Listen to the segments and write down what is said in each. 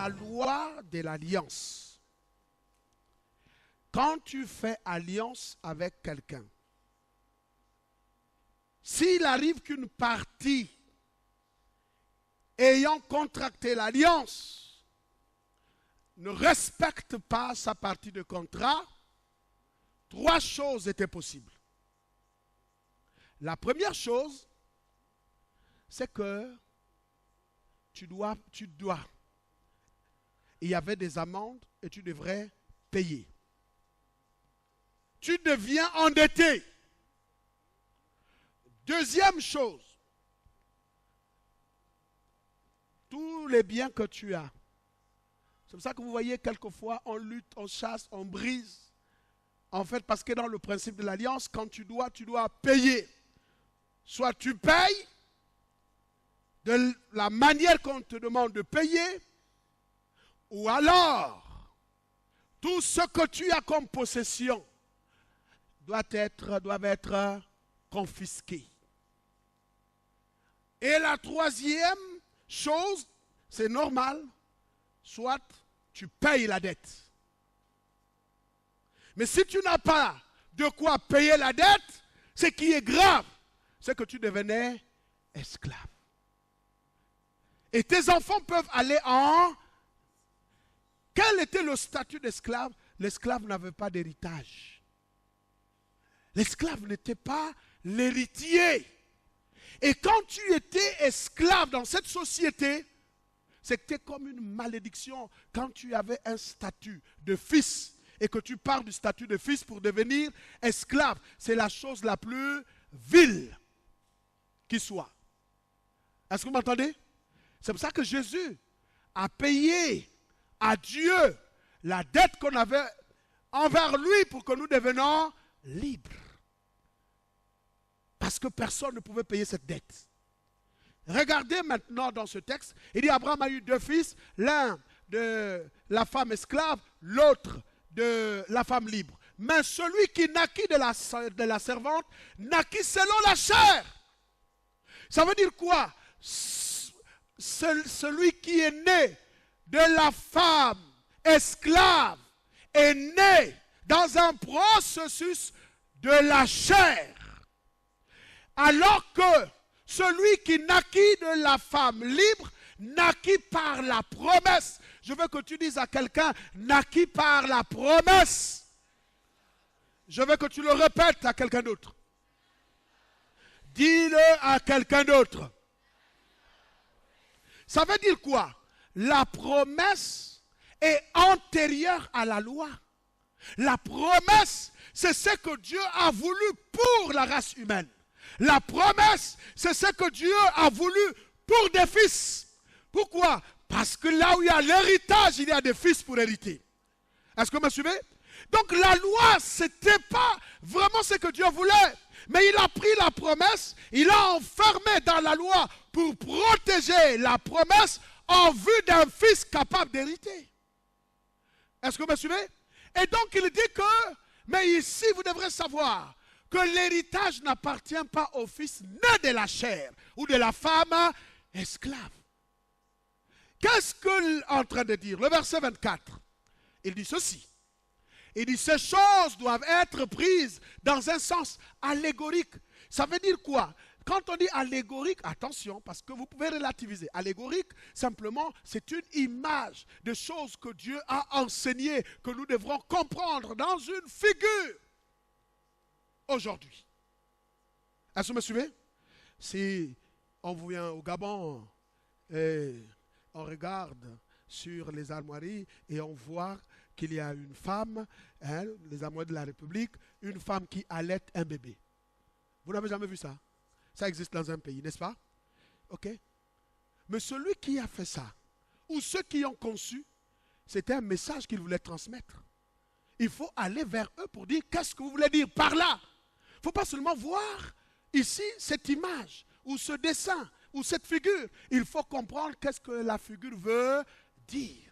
la loi de l'alliance. Quand tu fais alliance avec quelqu'un, s'il arrive qu'une partie ayant contracté l'alliance ne respecte pas sa partie de contrat, 3 choses étaient possibles. La première chose, c'est que tu dois, il y avait des amendes et tu devrais payer. Tu deviens endetté. Deuxième chose, tous les biens que tu as. C'est pour ça que vous voyez quelquefois on lutte, on chasse, on brise. En fait, parce que dans le principe de l'alliance, quand tu dois payer. Soit tu payes de la manière qu'on te demande de payer, ou alors tout ce que tu as comme possession doivent être confisqué. Et la troisième chose, c'est normal, soit tu payes la dette. Mais si tu n'as pas de quoi payer la dette, ce qui est grave, c'est que tu devenais esclave. Et tes enfants peuvent aller en... Quel était le statut d'esclave? L'esclave n'avait pas d'héritage. L'esclave n'était pas l'héritier. Et quand tu étais esclave dans cette société, c'était comme une malédiction quand tu avais un statut de fils et que tu pars du statut de fils pour devenir esclave. C'est la chose la plus vile qui soit. Est-ce que vous m'entendez? C'est pour ça que Jésus a payé à Dieu la dette qu'on avait envers lui pour que nous devenions libres. Parce que personne ne pouvait payer cette dette. Regardez maintenant dans ce texte, il dit Abraham a eu 2 fils, l'un de la femme esclave, l'autre de la femme libre. Mais celui qui naquit de la servante, naquit selon la chair. Ça veut dire quoi? Celui qui est né de la femme esclave est né dans un processus de la chair. Alors que celui qui naquit de la femme libre, naquit par la promesse. Je veux que tu dises à quelqu'un, naquit par la promesse. Je veux que tu le répètes à quelqu'un d'autre. Dis-le à quelqu'un d'autre. Ça veut dire quoi? La promesse est antérieure à la loi. La promesse, c'est ce que Dieu a voulu pour la race humaine. La promesse, c'est ce que Dieu a voulu pour des fils. Pourquoi? Parce que là où il y a l'héritage, il y a des fils pour hériter. Est-ce que vous me suivez? Donc la loi, ce n'était pas vraiment ce que Dieu voulait. Mais il a pris la promesse, il l'a enfermé dans la loi pour protéger la promesse en vue d'un fils capable d'hériter. Est-ce que vous me suivez? Et donc il dit que, mais ici vous devrez savoir que l'héritage n'appartient pas au fils né de la chair ou de la femme esclave. Qu'est-ce qu'il est en train de dire? Le verset 24, il dit ceci. Il dit, ces choses doivent être prises dans un sens allégorique. Ça veut dire quoi? Quand on dit allégorique, attention, parce que vous pouvez relativiser. Allégorique, simplement, c'est une image de choses que Dieu a enseignées, que nous devrons comprendre dans une figure aujourd'hui. Est-ce que vous me suivez? Si on vient au Gabon et on regarde sur les armoiries et on voit qu'il y a une femme, les armoiries de la République, une femme qui allaite un bébé. Vous n'avez jamais vu ça? Ça existe dans un pays, n'est-ce pas? Ok? Mais celui qui a fait ça, ou ceux qui ont conçu, c'était un message qu'il voulait transmettre. Il faut aller vers eux pour dire, qu'est-ce que vous voulez dire par là? Il ne faut pas seulement voir ici cette image, ou ce dessin, ou cette figure. Il faut comprendre qu'est-ce que la figure veut dire.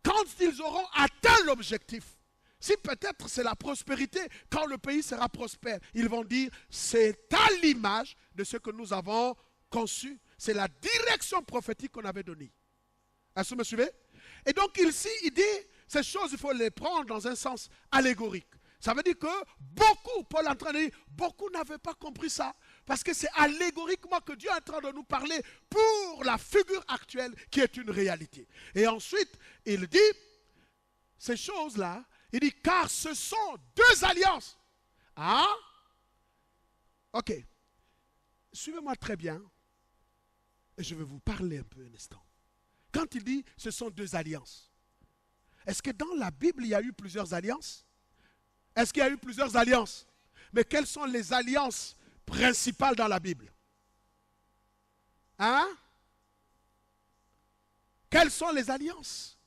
Quand ils auront atteint l'objectif, si peut-être c'est la prospérité, quand le pays sera prospère, ils vont dire, c'est à l'image de ce que nous avons conçu. C'est la direction prophétique qu'on avait donnée. Est-ce que vous me suivez? Et donc ici, il dit, ces choses, il faut les prendre dans un sens allégorique. Ça veut dire que beaucoup, Paul est en train de dire, beaucoup n'avaient pas compris ça. Parce que c'est allégoriquement que Dieu est en train de nous parler pour la figure actuelle qui est une réalité. Et ensuite, il dit, ces choses-là, il dit, car ce sont deux alliances. Ah, ok. Suivez-moi très bien. Et je vais vous parler un peu un instant. Quand il dit, ce sont deux alliances. Est-ce que dans la Bible, il y a eu plusieurs alliances? Est-ce qu'il y a eu plusieurs alliances? Mais quelles sont les alliances principales dans la Bible? Hein? Quelles sont les alliances?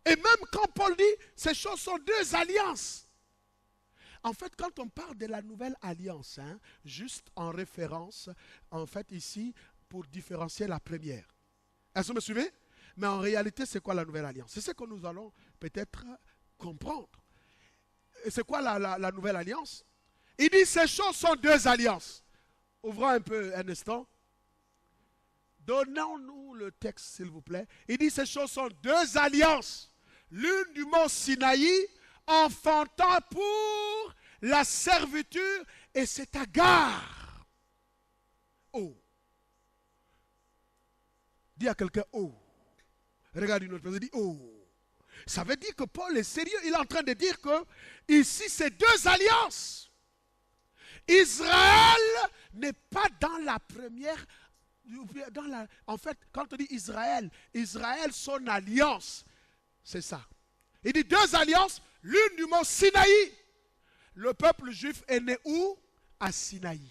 Et même quand Paul dit, ces choses sont deux alliances. En fait, quand on parle de la nouvelle alliance, hein, juste en référence, en fait ici, pour différencier la première. Est-ce que vous me suivez? Mais en réalité, c'est quoi la nouvelle alliance? C'est ce que nous allons peut-être comprendre. Et c'est quoi la nouvelle alliance? Il dit, ces choses sont deux alliances. Ouvrons un peu un instant. Donnons-nous le texte, s'il vous plaît. Il dit, ces choses sont deux alliances. L'une du mont Sinaï, enfantant pour la servitude, et c'est Agar. Oh. Dis à quelqu'un, oh. Regarde une autre personne, dit, oh. Ça veut dire que Paul est sérieux. Il est en train de dire que ici, c'est deux alliances. Israël n'est pas dans la première. En fait, quand on dit Israël, Israël, son alliance, c'est ça. Il dit deux alliances, l'une du mont Sinaï. Le peuple juif est né où? À Sinaï.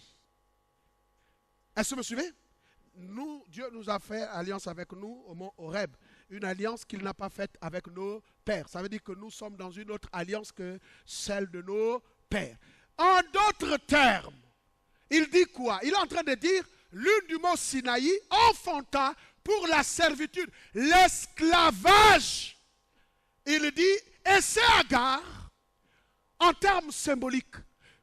Est-ce que vous me suivez? Nous, Dieu nous a fait alliance avec nous au mont Horeb. Une alliance qu'il n'a pas faite avec nos pères. Ça veut dire que nous sommes dans une autre alliance que celle de nos pères. En d'autres termes, il dit quoi? Il est en train de dire, l'une du mont Sinaï enfanta pour la servitude, l'esclavage. Il dit, et c'est Agar, en termes symboliques.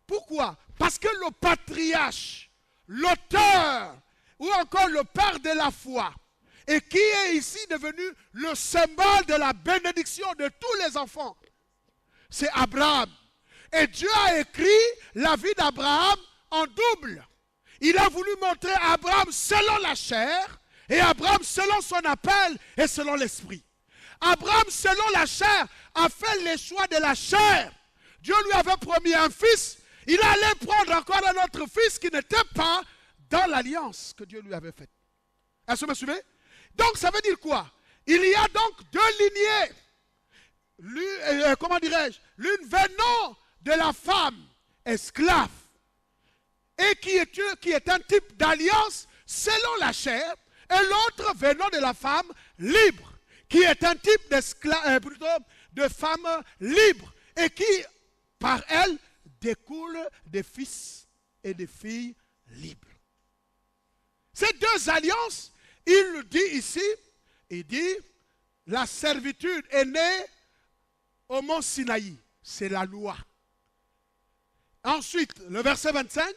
Pourquoi? Parce que le patriarche, l'auteur, ou encore le père de la foi, et qui est ici devenu le symbole de la bénédiction de tous les enfants, c'est Abraham. Et Dieu a écrit la vie d'Abraham en double. Il a voulu montrer Abraham selon la chair, et Abraham selon son appel et selon l'esprit. Abraham selon la chair a fait les choix de la chair. Dieu lui avait promis un fils, il allait prendre encore un autre fils qui n'était pas dans l'alliance que Dieu lui avait faite. Est-ce que vous me suivez? Donc ça veut dire quoi? Il y a donc deux lignées. Comment dirais-je? L'une venant de la femme esclave et qui est un type d'alliance selon la chair, et l'autre venant de la femme libre, qui est un type de femme libre et qui, par elle, découle des fils et des filles libres. Ces deux alliances, il le dit ici, il dit, la servitude est née au mont Sinaï, c'est la loi. Ensuite, le verset 25,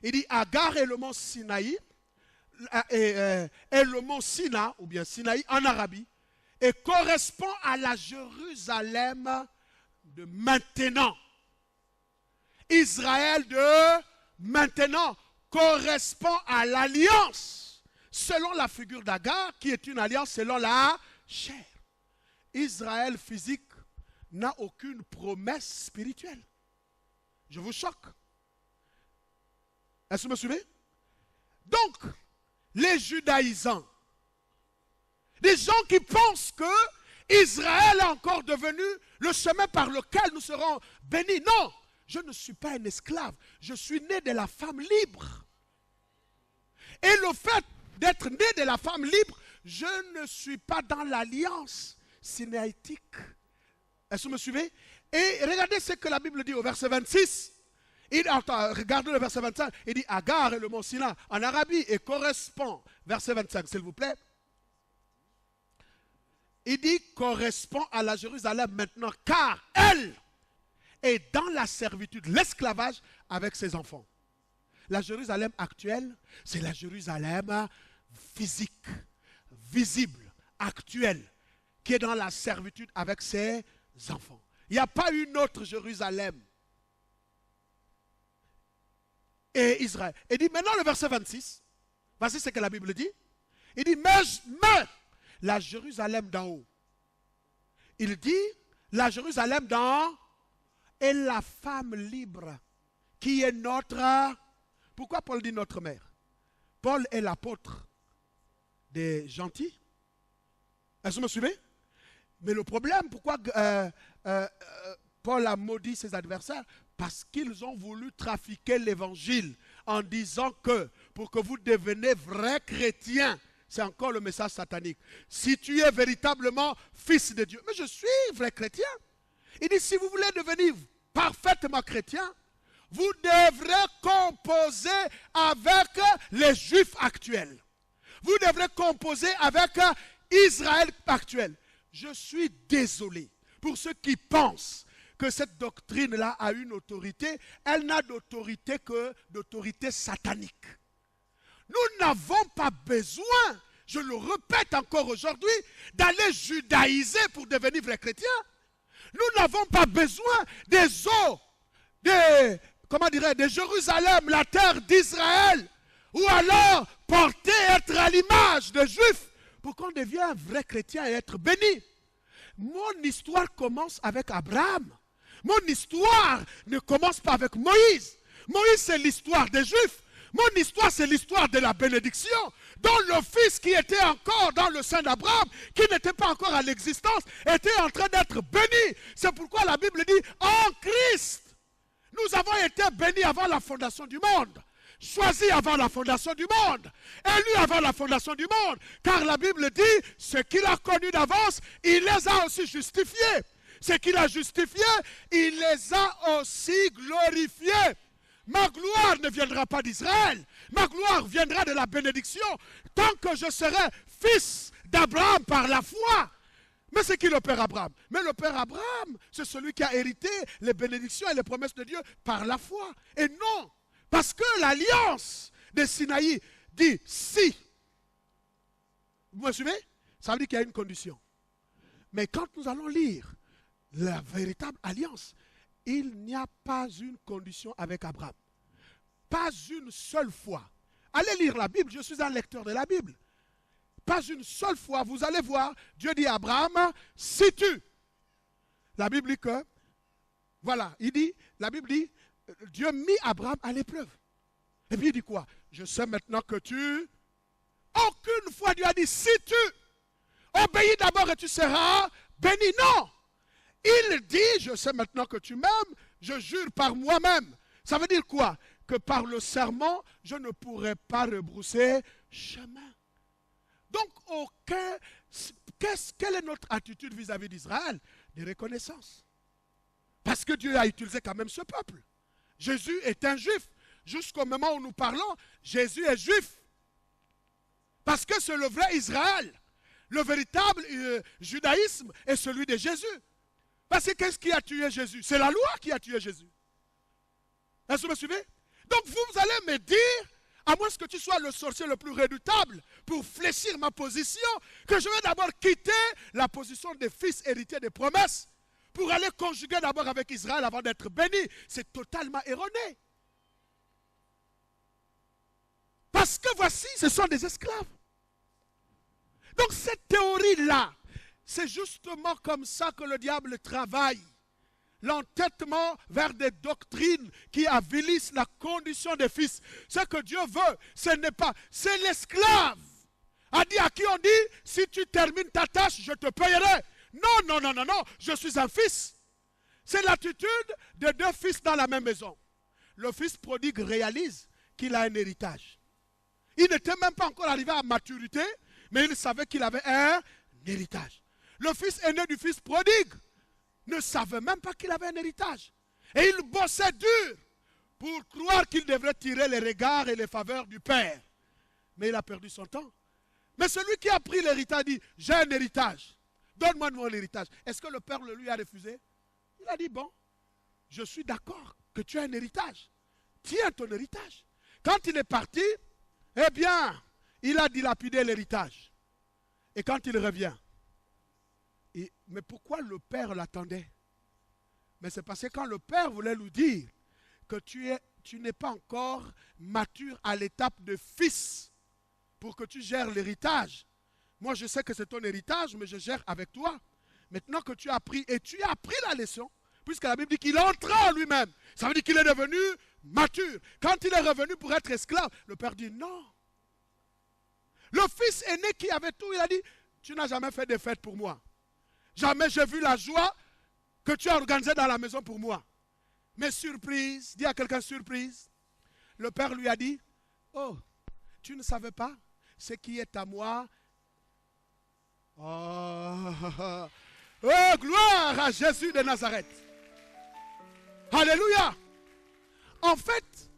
il dit, Agar et le mont Sinaï, et le mont Sina, ou bien Sinaï en Arabie, et correspond à la Jérusalem de maintenant. Israël de maintenant correspond à l'alliance selon la figure d'Agar, qui est une alliance selon la chair. Israël physique n'a aucune promesse spirituelle. Je vous choque. Est-ce que vous me suivez? Donc, les judaïsants, des gens qui pensent que Israël est encore devenu le chemin par lequel nous serons bénis. Non, je ne suis pas un esclave. Je suis né de la femme libre. Et le fait d'être né de la femme libre, je ne suis pas dans l'alliance sinaïtique. Est-ce que vous me suivez? Et regardez ce que la Bible dit au verset 26. Regardez le verset 25. Il dit Agar et le mont Sina en Arabie et correspond. Verset 25, s'il vous plaît. Il dit correspond à la Jérusalem maintenant, car elle est dans la servitude, l'esclavage avec ses enfants. La Jérusalem actuelle, c'est la Jérusalem physique. visible, actuel, qui est dans la servitude avec ses enfants. Il n'y a pas une autre Jérusalem et Israël. Il dit maintenant le verset 26, voici ce que la Bible dit. Il dit, mais la Jérusalem d'en haut. Il dit, la Jérusalem d'en haut est la femme libre qui est notre... Pourquoi Paul dit notre mère? Paul est l'apôtre des gentils. Est-ce que vous me suivez? Mais le problème, pourquoi Paul a maudit ses adversaires? Parce qu'ils ont voulu trafiquer l'évangile en disant que pour que vous deveniez vrais chrétiens, c'est encore le message satanique. Si tu es véritablement fils de Dieu, mais je suis vrai chrétien. Il dit, si vous voulez devenir parfaitement chrétien, vous devrez composer avec les Juifs actuels. Vous devrez composer avec Israël actuel. Je suis désolé pour ceux qui pensent que cette doctrine-là a une autorité. Elle n'a d'autorité que d'autorité satanique. Nous n'avons pas besoin, je le répète encore aujourd'hui, d'aller judaïser pour devenir vrais chrétiens. Nous n'avons pas besoin des eaux, de Jérusalem, la terre d'Israël, ou alors porter, être à l'image des Juifs, pour qu'on devienne vrai chrétien et être béni. Mon histoire commence avec Abraham. Mon histoire ne commence pas avec Moïse. Moïse, c'est l'histoire des Juifs. Mon histoire, c'est l'histoire de la bénédiction, dont le fils qui était encore dans le sein d'Abraham, qui n'était pas encore à l'existence, était en train d'être béni. C'est pourquoi la Bible dit, en Christ, nous avons été bénis avant la fondation du monde. Choisis avant la fondation du monde, élus avant la fondation du monde, car la Bible dit, ce qu'il a connu d'avance, il les a aussi justifiés. Ce qu'il a justifié, il les a aussi glorifiés. Ma gloire ne viendra pas d'Israël, ma gloire viendra de la bénédiction, tant que je serai fils d'Abraham par la foi. Mais c'est qui le Père Abraham? Mais le Père Abraham, c'est celui qui a hérité les bénédictions et les promesses de Dieu par la foi. Et non, parce que l'alliance de Sinaï dit si. Vous me suivez? Ça veut dire qu'il y a une condition. Mais quand nous allons lire la véritable alliance, il n'y a pas une condition avec Abraham. Pas une seule fois. Allez lire la Bible, je suis un lecteur de la Bible. Pas une seule fois, vous allez voir, Dieu dit à Abraham, si tu. La Bible dit que, voilà, la Bible dit, Dieu mit Abraham à l'épreuve. Et puis il dit quoi? Je sais maintenant que tu... Aucune fois Dieu a dit, si tu obéis d'abord et tu seras béni. Non! Il dit, je sais maintenant que tu m'aimes, je jure par moi-même. Ça veut dire quoi? Que par le serment, je ne pourrai pas rebrousser chemin. Donc, quelle est notre attitude vis-à-vis d'Israël? De reconnaissance. Parce que Dieu a utilisé quand même ce peuple. Jésus est un juif. Jusqu'au moment où nous parlons, Jésus est juif. Parce que c'est le vrai Israël. Le véritable judaïsme est celui de Jésus. Parce que qu'est-ce qui a tué Jésus? C'est la loi qui a tué Jésus. Est-ce que vous me suivez? Donc vous allez me dire, à moins que tu sois le sorcier le plus redoutable pour fléchir ma position, que je vais d'abord quitter la position des fils héritiers des promesses pour aller conjuguer d'abord avec Israël avant d'être béni. C'est totalement erroné. Parce que voici, ce sont des esclaves. Donc cette théorie-là, c'est justement comme ça que le diable travaille. L'entêtement vers des doctrines qui avilissent la condition des fils. Ce que Dieu veut, ce n'est pas, c'est l'esclave. A dit à qui on dit, si tu termines ta tâche, je te payerai. Non, non, non, non, non, je suis un fils. C'est l'attitude de deux fils dans la même maison. Le fils prodigue réalise qu'il a un héritage. Il n'était même pas encore arrivé à maturité, mais il savait qu'il avait un héritage. Le fils aîné du fils prodigue ne savait même pas qu'il avait un héritage. Et il bossait dur pour croire qu'il devrait tirer les regards et les faveurs du père. Mais il a perdu son temps. Mais celui qui a pris l'héritage dit, j'ai un héritage. Donne-moi mon héritage. Est-ce que le père le lui a refusé? Il a dit, bon, je suis d'accord que tu as un héritage. Tiens ton héritage. Quand il est parti, eh bien, il a dilapidé l'héritage. Et quand il revient, mais pourquoi le père l'attendait? Mais c'est parce que quand le père voulait lui dire que tu n'es pas encore mature à l'étape de fils pour que tu gères l'héritage. Moi, je sais que c'est ton héritage, mais je gère avec toi. Maintenant que tu as appris, et tu as appris la leçon, puisque la Bible dit qu'il entra en lui-même. Ça veut dire qu'il est devenu mature. Quand il est revenu pour être esclave, le père dit non. Le fils aîné qui avait tout, il a dit, tu n'as jamais fait de fête pour moi. Jamais j'ai vu la joie que tu as organisée dans la maison pour moi. Mais surprise, dis à quelqu'un surprise. Le père lui a dit, oh, tu ne savais pas ce qui est à moi. Oh, gloire à Jésus de Nazareth. Alléluia. En fait,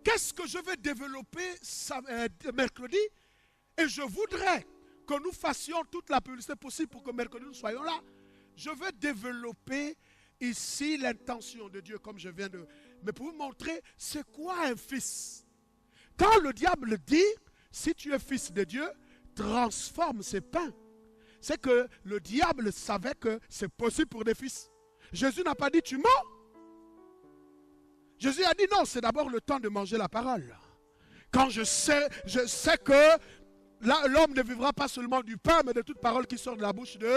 qu'est-ce que je vais développer mercredi? Et je voudrais que nous fassions toute la publicité possible pour que mercredi nous soyons là. Je veux développer ici l'intention de Dieu, comme je viens de... Mais pour vous montrer, c'est quoi un fils? Quand le diable dit, si tu es fils de Dieu, transforme ces pains. C'est que le diable savait que c'est possible pour des fils. Jésus n'a pas dit, tu mens. Jésus a dit, non, c'est d'abord le temps de manger la parole. Quand je sais que l'homme ne vivra pas seulement du pain, mais de toute parole qui sort de la bouche de...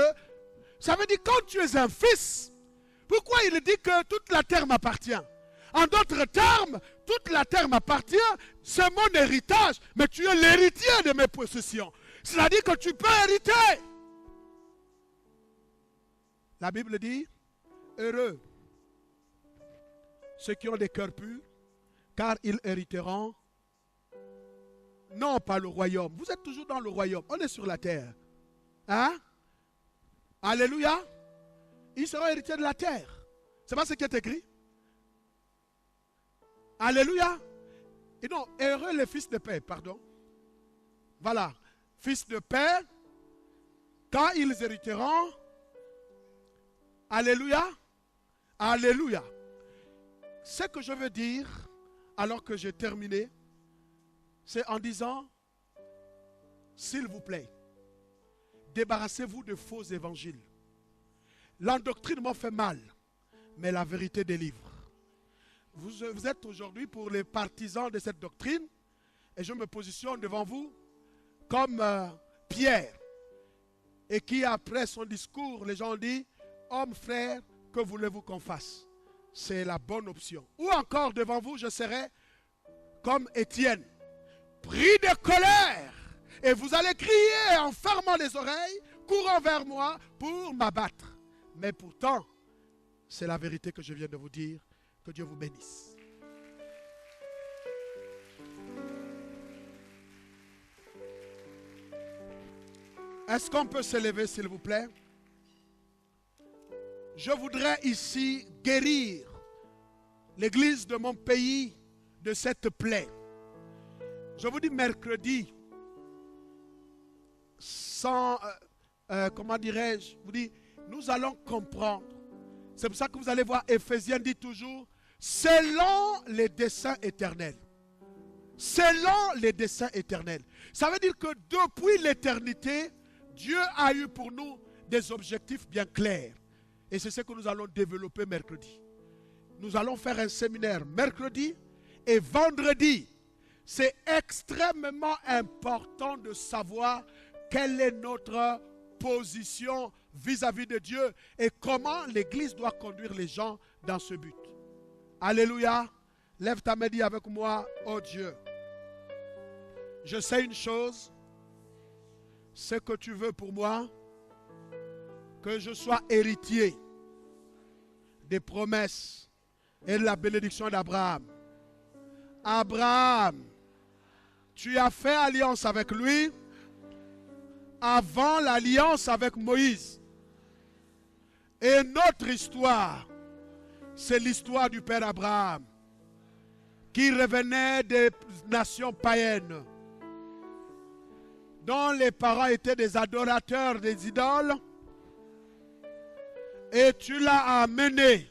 Ça veut dire, quand tu es un fils, pourquoi il dit que toute la terre m'appartient? En d'autres termes, toute la terre m'appartient, c'est mon héritage, mais tu es l'héritier de mes possessions. C'est-à-dire que tu peux hériter. La Bible dit, heureux ceux qui ont des cœurs purs, car ils hériteront, non pas le royaume. Vous êtes toujours dans le royaume, on est sur la terre. Hein? Alléluia. Ils seront héritiers de la terre. C'est pas ce qui est écrit? Alléluia. Et non, heureux les fils de paix, pardon. Voilà. Fils de paix, quand ils hériteront. Alléluia. Alléluia. Ce que je veux dire, alors que j'ai terminé, c'est en disant, s'il vous plaît, débarrassez-vous de faux évangiles. L'endoctrinement fait mal, mais la vérité délivre. Vous êtes aujourd'hui pour les partisans de cette doctrine, et je me positionne devant vous comme Pierre, et qui après son discours, les gens ont dit, homme frère, que voulez-vous qu'on fasse? C'est la bonne option. Ou encore devant vous, je serai comme Étienne, pris de colère, et vous allez crier en fermant les oreilles, courant vers moi pour m'abattre. Mais pourtant, c'est la vérité que je viens de vous dire. Que Dieu vous bénisse. Est-ce qu'on peut se lever, s'il vous plaît? Je voudrais ici guérir l'église de mon pays de cette plaie. Je vous dis mercredi, sans, comment dirais-je, je vous dis, nous allons comprendre. C'est pour ça que vous allez voir, Éphésiens dit toujours, selon les desseins éternels. Selon les desseins éternels. Ça veut dire que depuis l'éternité, Dieu a eu pour nous des objectifs bien clairs. Et c'est ce que nous allons développer mercredi. Nous allons faire un séminaire mercredi et vendredi. C'est extrêmement important de savoir quelle est notre position vis-à-vis de Dieu et comment l'Église doit conduire les gens dans ce but. Alléluia. Lève ta main, dis avec moi, oh Dieu, je sais une chose, ce que tu veux pour moi, que je sois héritier des promesses et de la bénédiction d'Abraham. Abraham, tu as fait alliance avec lui avant l'alliance avec Moïse. Et notre histoire, c'est l'histoire du père Abraham, qui revenait des nations païennes, dont les parents étaient des adorateurs des idoles, et tu l'as amené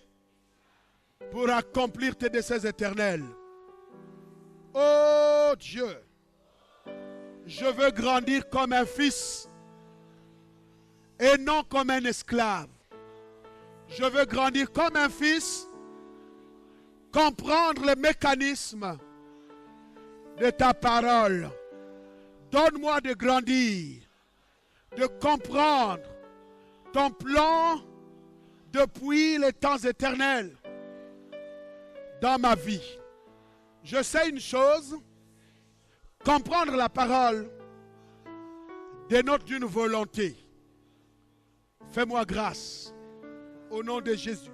pour accomplir tes desseins éternels. Oh Dieu, je veux grandir comme un fils et non comme un esclave. Je veux grandir comme un fils, comprendre les mécanismes de ta parole. Donne-moi de grandir, de comprendre ton plan depuis les temps éternels dans ma vie. Je sais une chose, comprendre la parole dénote d'une volonté. Fais-moi grâce au nom de Jésus.